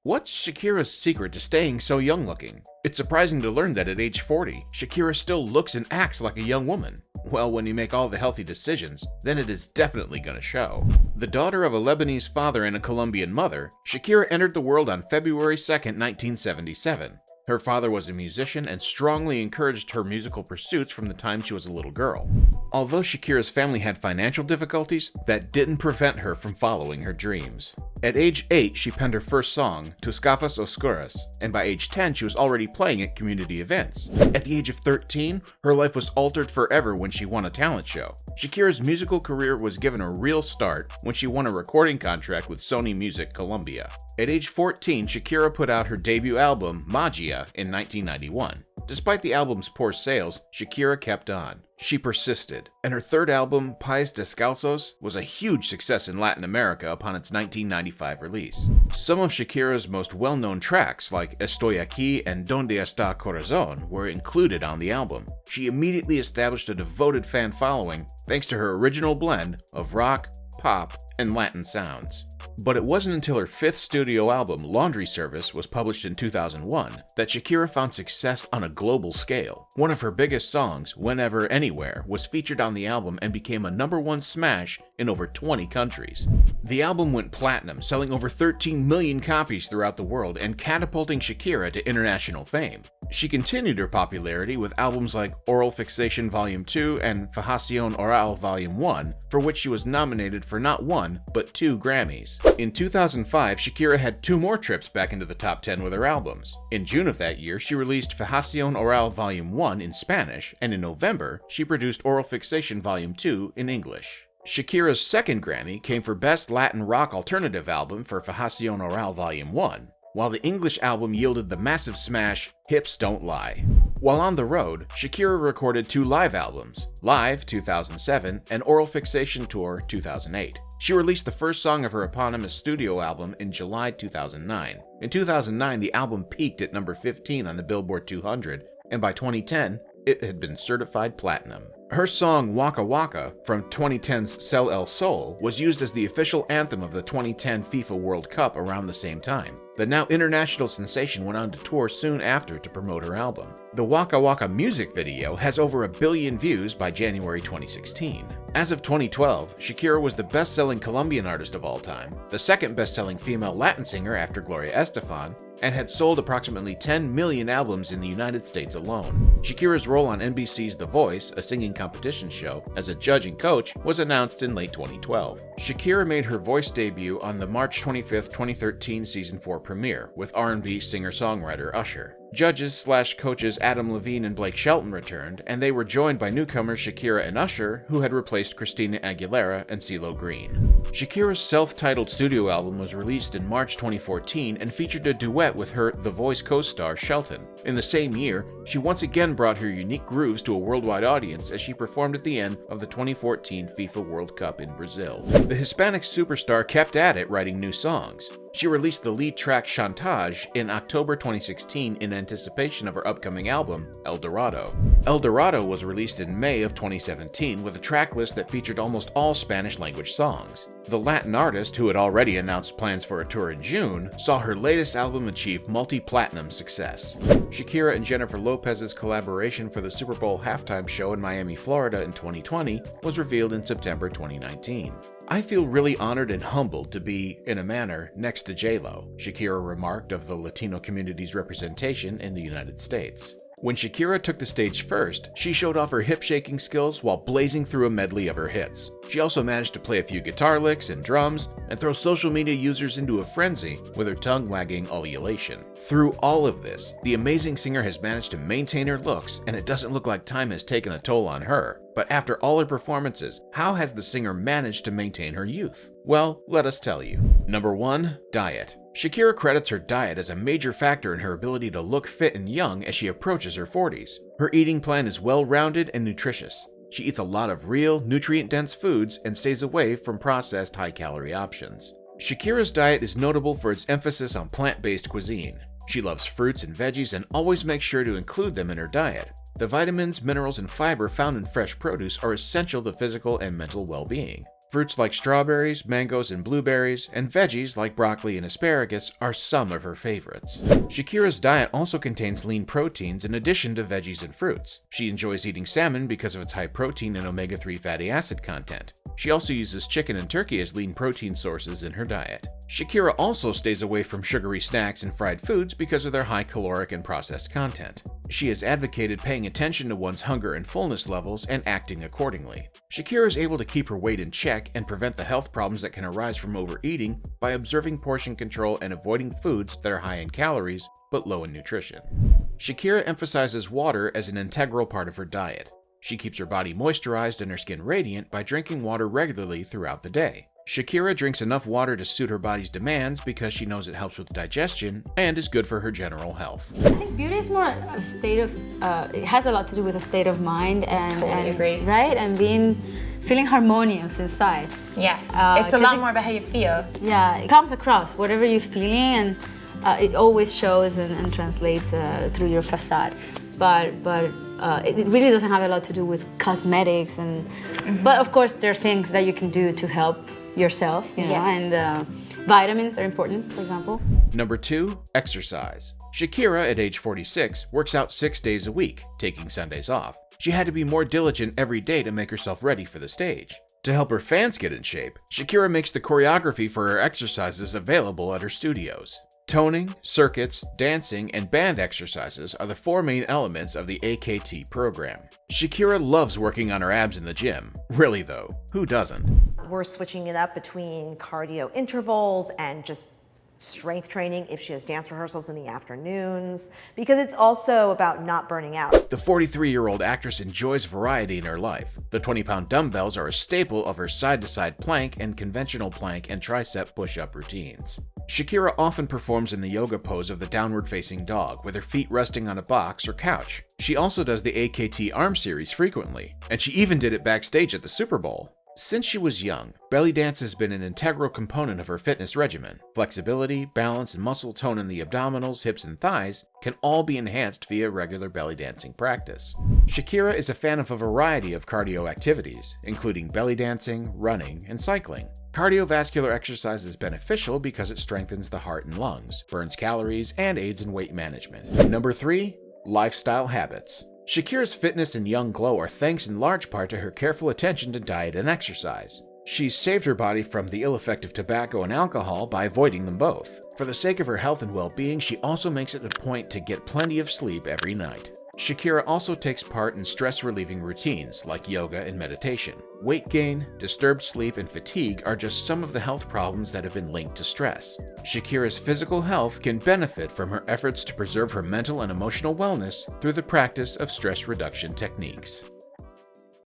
What's Shakira's secret to staying so young looking? It's surprising to learn that at age 40, Shakira still looks and acts like a young woman. Well, when you make all the healthy decisions, then it is definitely gonna show. The daughter of a Lebanese father and a Colombian mother, Shakira entered the world on February 2nd, 1977. Her father was a musician and strongly encouraged her musical pursuits from the time she was a little girl. Although Shakira's family had financial difficulties, that didn't prevent her from following her dreams. At age 8, she penned her first song, Tus Gafas Oscuras, and by age 10, she was already playing at community events. At the age of 13, her life was altered forever when she won a talent show. Shakira's musical career was given a real start when she won a recording contract with Sony Music Colombia. At age 14, Shakira put out her debut album, Magia, in 1991. Despite the album's poor sales, Shakira kept on. She persisted, and her third album, Pies Descalzos, was a huge success in Latin America upon its 1995 release. Some of Shakira's most well-known tracks, like Estoy Aquí and Donde Está Corazón, were included on the album. She immediately established a devoted fan following thanks to her original blend of rock, pop, and Latin sounds. But it wasn't until her fifth studio album, Laundry Service, was published in 2001 that Shakira found success on a global scale. One of her biggest songs, Whenever Anywhere, was featured on the album and became a #1 smash in over 20 countries. The album went platinum, selling over 13 million copies throughout the world and catapulting Shakira to international fame. She continued her popularity with albums like Oral Fixation Volume 2 and Fijación Oral Volume 1, for which she was nominated for not one, but 2 Grammys. In 2005, Shakira had 2 more trips back into the top 10 with her albums. In June of that year, she released Fijación Oral Volume 1 in Spanish, and in November, she produced Oral Fixation Volume 2 in English. Shakira's second Grammy came for Best Latin Rock Alternative Album for Fijación Oral Volume 1, while the English album yielded the massive smash Hips Don't Lie. While on the road, Shakira recorded 2 live albums, Live 2007 and Oral Fixation Tour 2008. She released the first song of her eponymous studio album in July 2009. In 2009, the album peaked at number 15 on the Billboard 200, and by 2010, it had been certified platinum. Her song Waka Waka from 2010's Cel El Sol was used as the official anthem of the 2010 FIFA World Cup around the same time. The now international sensation went on to tour soon after to promote her album. The Waka Waka music video has over 1 billion views by January 2016. As of 2012, Shakira was the best-selling Colombian artist of all time, the second best-selling female Latin singer after Gloria Estefan, and had sold approximately 10 million albums in the United States alone. Shakira's role on NBC's The Voice, a singing competition show, as a judge and coach was announced in late 2012. Shakira made her voice debut on the March 25, 2013 Season 4 premiere with R&B singer-songwriter Usher. Judges/coaches Adam Levine and Blake Shelton returned, and they were joined by newcomers Shakira and Usher, who had replaced Christina Aguilera and CeeLo Green. Shakira's self-titled studio album was released in March 2014 and featured a duet with her The Voice co-star Shelton. In the same year, she once again brought her unique grooves to a worldwide audience as she performed at the end of the 2014 FIFA World Cup in Brazil. The Hispanic superstar kept at it writing new songs. She released the lead track Chantage in October 2016 in anticipation of her upcoming album, El Dorado. El Dorado was released in May of 2017 with a track list that featured almost all Spanish-language songs. The Latin artist, who had already announced plans for a tour in June, saw her latest album achieve multi-platinum success. Shakira and Jennifer Lopez's collaboration for the Super Bowl halftime show in Miami, Florida in 2020 was revealed in September 2019. I feel really honored and humbled to be, in a manner, next to J-Lo, Shakira remarked of the Latino community's representation in the United States. When Shakira took the stage first, she showed off her hip-shaking skills while blazing through a medley of her hits. She also managed to play a few guitar licks and drums, and throw social media users into a frenzy with her tongue-wagging ululation. Through all of this, the amazing singer has managed to maintain her looks, and it doesn't look like time has taken a toll on her. But after all her performances, how has the singer managed to maintain her youth? Well, let us tell you. Number 1. Diet. Shakira credits her diet as a major factor in her ability to look fit and young as she approaches her 40s. Her eating plan is well-rounded and nutritious. She eats a lot of real, nutrient-dense foods and stays away from processed high-calorie options. Shakira's diet is notable for its emphasis on plant-based cuisine. She loves fruits and veggies and always makes sure to include them in her diet. The vitamins, minerals, and fiber found in fresh produce are essential to physical and mental well-being. Fruits like strawberries, mangoes, and blueberries, and veggies like broccoli and asparagus are some of her favorites. Shakira's diet also contains lean proteins in addition to veggies and fruits. She enjoys eating salmon because of its high protein and omega-3 fatty acid content. She also uses chicken and turkey as lean protein sources in her diet. Shakira also stays away from sugary snacks and fried foods because of their high caloric and processed content. She has advocated paying attention to one's hunger and fullness levels and acting accordingly. Shakira is able to keep her weight in check and prevent the health problems that can arise from overeating by observing portion control and avoiding foods that are high in calories but low in nutrition. Shakira emphasizes water as an integral part of her diet. She keeps her body moisturized and her skin radiant by drinking water regularly throughout the day. Shakira drinks enough water to suit her body's demands because she knows it helps with digestion and is good for her general health. I think beauty is more a state of, it has a lot to do with a state of mind and agree. Right? And feeling harmonious inside. Yes, it's a lot more about how you feel. Yeah, it comes across, whatever you're feeling, and it always shows and translates through your facade. But it really doesn't have a lot to do with cosmetics, but of course there are things that you can do to help yourself, you know, and vitamins are important, for example. Number 2, exercise. Shakira, at age 46, works out 6 days a week, taking Sundays off. She had to be more diligent every day to make herself ready for the stage. To help her fans get in shape, Shakira makes the choreography for her exercises available at her studios. Toning, circuits, dancing, and band exercises are the 4 main elements of the AKT program. Shakira loves working on her abs in the gym. Really though, who doesn't? We're switching it up between cardio intervals and just strength training if she has dance rehearsals in the afternoons, because it's also about not burning out. The 43-year-old actress enjoys variety in her life. The 20-pound dumbbells are a staple of her side-to-side plank and conventional plank and tricep push-up routines. Shakira often performs in the yoga pose of the downward-facing dog, with her feet resting on a box or couch. She also does the AKT arm series frequently, and she even did it backstage at the Super Bowl. Since she was young, belly dance has been an integral component of her fitness regimen. Flexibility, balance, and muscle tone in the abdominals, hips, and thighs can all be enhanced via regular belly dancing practice. Shakira is a fan of a variety of cardio activities, including belly dancing, running, and cycling. Cardiovascular exercise is beneficial because it strengthens the heart and lungs, burns calories, and aids in weight management. Number 3, lifestyle habits. Shakira's fitness and young glow are thanks in large part to her careful attention to diet and exercise. She's saved her body from the ill effect of tobacco and alcohol by avoiding them both. For the sake of her health and well-being, she also makes it a point to get plenty of sleep every night. Shakira also takes part in stress-relieving routines like yoga and meditation. Weight gain, disturbed sleep, and fatigue are just some of the health problems that have been linked to stress. Shakira's physical health can benefit from her efforts to preserve her mental and emotional wellness through the practice of stress reduction techniques.